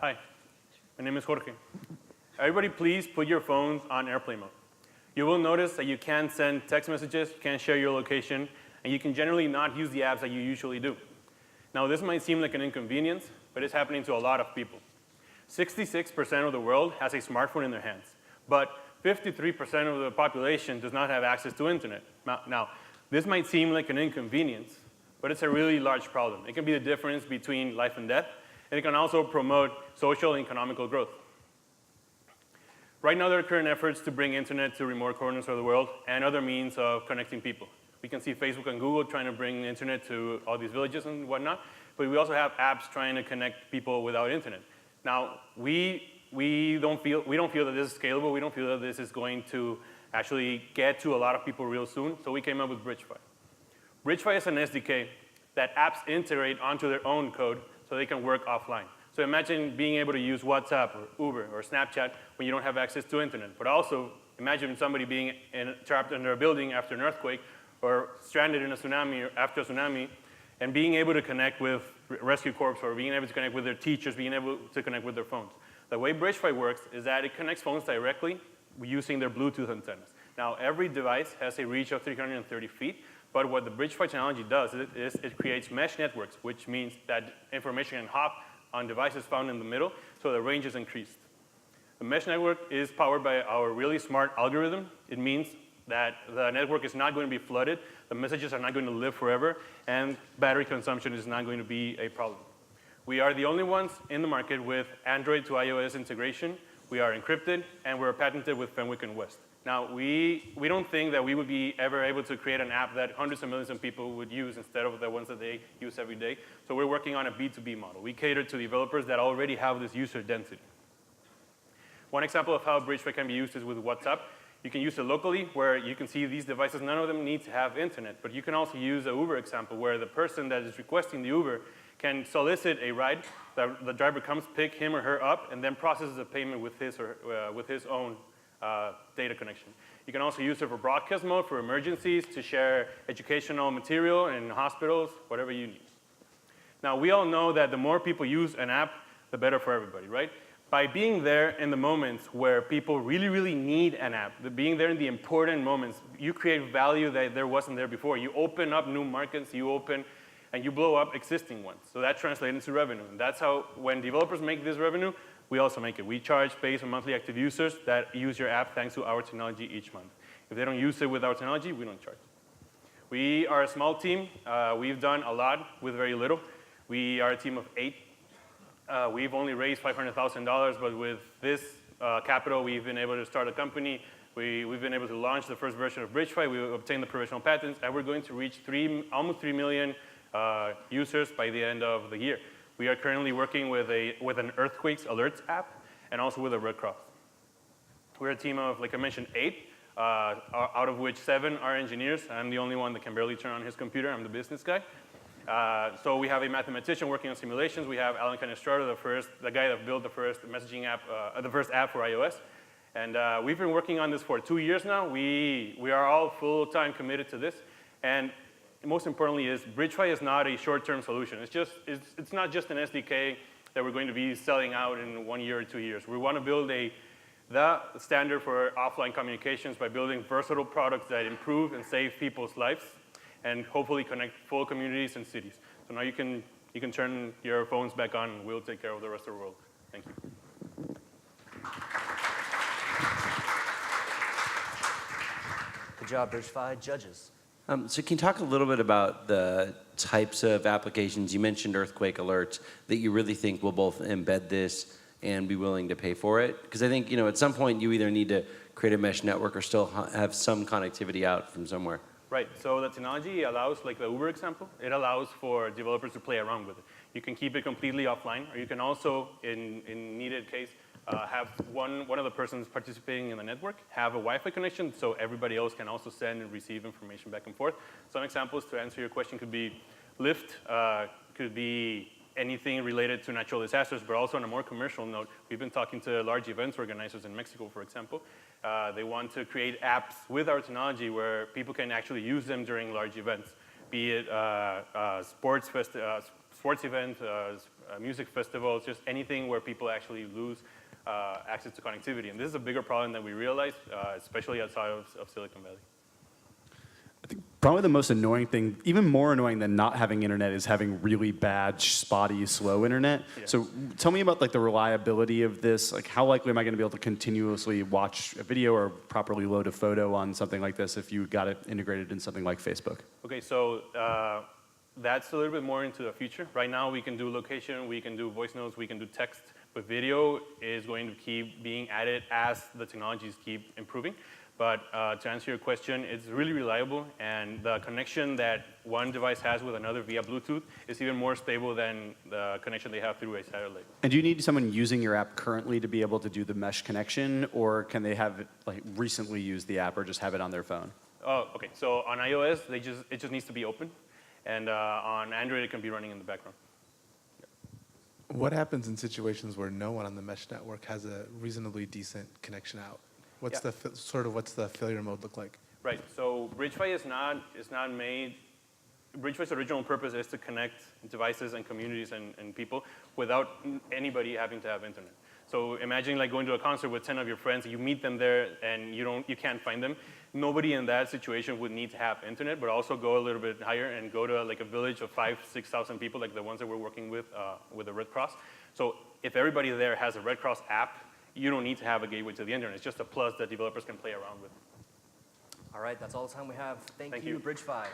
Hi, my name is Jorge. Everybody please put your phones on airplane mode. You will notice that you can't send text messages, you can't share your location, and you can generally not use the apps that you usually do. Now this might seem like an inconvenience, but it's happening to a lot of people. 66% of the world has a smartphone in their hands, but 53% of the population does not have access to internet. Now, this might seem like an inconvenience, but it's a really large problem. It can be the difference between life and death, and it can also promote social and economical growth. Right now, there are current efforts to bring internet to remote corners of the world and other means of connecting people. We can see Facebook and Google trying to bring internet to all these villages and whatnot, but we also have apps trying to connect people without internet. Now, we don't feel that this is scalable. We don't feel that this is going to actually get to a lot of people real soon, so we came up with Bridgefy. Bridgefy is an SDK that apps integrate onto their own code so they can work offline. So imagine being able to use WhatsApp or Uber or Snapchat when you don't have access to internet. But also, imagine somebody being trapped under a building after an earthquake or stranded in a tsunami or after a tsunami and being able to connect with rescue corps or being able to connect with their teachers, being able to connect with their phones. The way Bridgefy works is that it connects phones directly using their Bluetooth antennas. Now, every device has a reach of 330 feet, but what the Bridgefy technology does is it creates mesh networks, which means that information can hop on devices found in the middle, so the range is increased. The mesh network is powered by our really smart algorithm. It means that the network is not going to be flooded, the messages are not going to live forever, and battery consumption is not going to be a problem. We are the only ones in the market with Android to iOS integration. We are encrypted, and we're patented with Fenwick and West. Now, we don't think that we would be ever able to create an app that hundreds of millions of people would use instead of the ones that they use every day. So we're working on a B2B model. We cater to developers that already have this user density. One example of how Bridgefy can be used is with WhatsApp. You can use it locally, where you can see these devices, none of them need to have internet. But you can also use an Uber example, where the person that is requesting the Uber can solicit a ride. The driver comes, pick him or her up, and then processes a payment with his own data connection. You can also use it for broadcast mode, for emergencies, to share educational material in hospitals, whatever you need. Now, we all know that the more people use an app, the better for everybody, right? By being there in the moments where people really, really need an app, being there in the important moments, you create value that there wasn't there before. You open up new markets, and you blow up existing ones. So that translates into revenue. And that's how, when developers make this revenue, we also make it. We charge based on monthly active users that use your app thanks to our technology each month. If they don't use it with our technology, we don't charge. We are a small team. We've done a lot with very little. We are a team of 8. We've only raised $500,000, but with this capital, we've been able to start a company. We've been able to launch the first version of Bridgefy. We obtained the provisional patents, and we're going to reach almost 3 million users by the end of the year. We are currently working with an earthquakes alerts app and also with a Red Cross. We're a team of, like I mentioned, 8, out of which 7 are engineers. I'm the only one that can barely turn on his computer. I'm the business guy. So we have a mathematician working on simulations. We have Alan Canestraro, the guy that built the first messaging app, the first app for iOS. And we've been working on this for 2 years now. We are all full-time committed to this. And most importantly is Bridgefy is not a short-term solution. It's not just an SDK that we're going to be selling out in 1 year or 2 years. We want to build the standard for offline communications by building versatile products that improve and save people's lives and hopefully connect full communities and cities. So now you can turn your phones back on and we'll take care of the rest of the world. Thank you. Good job, Bridgefy. Judges. So can you talk a little bit about the types of applications? You mentioned earthquake alerts that you really think will both embed this and be willing to pay for it? Because I think, at some point you either need to create a mesh network or still have some connectivity out from somewhere. Right, so the technology allows, like the Uber example, it allows for developers to play around with it. You can keep it completely offline, or you can also, in needed case, have one of the persons participating in the network have a Wi-Fi connection, so everybody else can also send and receive information back and forth. Some examples to answer your question could be Lyft, could be anything related to natural disasters, but also on a more commercial note, we've been talking to large events organizers in Mexico, for example. They want to create apps with our technology sports events, music festivals, just anything where people actually lose access to connectivity. And this is a bigger problem than we realize, especially outside of Silicon Valley. I think probably the most annoying thing, even more annoying than not having internet, is having really bad, spotty, slow internet. Yeah. So tell me about like the reliability of this. Like how likely am I going to be able to continuously watch a video or properly load a photo on something like this if you got it integrated in something like Facebook? Okay, so that's a little bit more into the future. Right now we can do location, we can do voice notes, we can do text, but video is going to keep being added as the technologies keep improving. But to answer your question, it's really reliable, and the connection that one device has with another via Bluetooth is even more stable than the connection they have through a satellite. And do you need someone using your app currently to be able to do the mesh connection, or can they have like recently used the app or just have it on their phone? Oh, okay. So on iOS, it just needs to be open, and on Android, it can be running in the background. What happens in situations where no one on the mesh network has a reasonably decent connection out? What's Yeah. what's the failure mode look like? Right. So Bridgefy is not made. Bridgefy's original purpose is to connect devices and communities and people without anybody having to have internet. So imagine like going to a concert with 10 of your friends, you meet them there and you can't find them. Nobody in that situation would need to have internet, but also go a little bit higher and go to like a village of 5,000 to 6,000 people, like the ones that we're working with the Red Cross. So if everybody there has a Red Cross app, you don't need to have a gateway to the internet. It's just a plus that developers can play around with. All right, that's all the time we have. Thank Thank you, you. Bridgefy.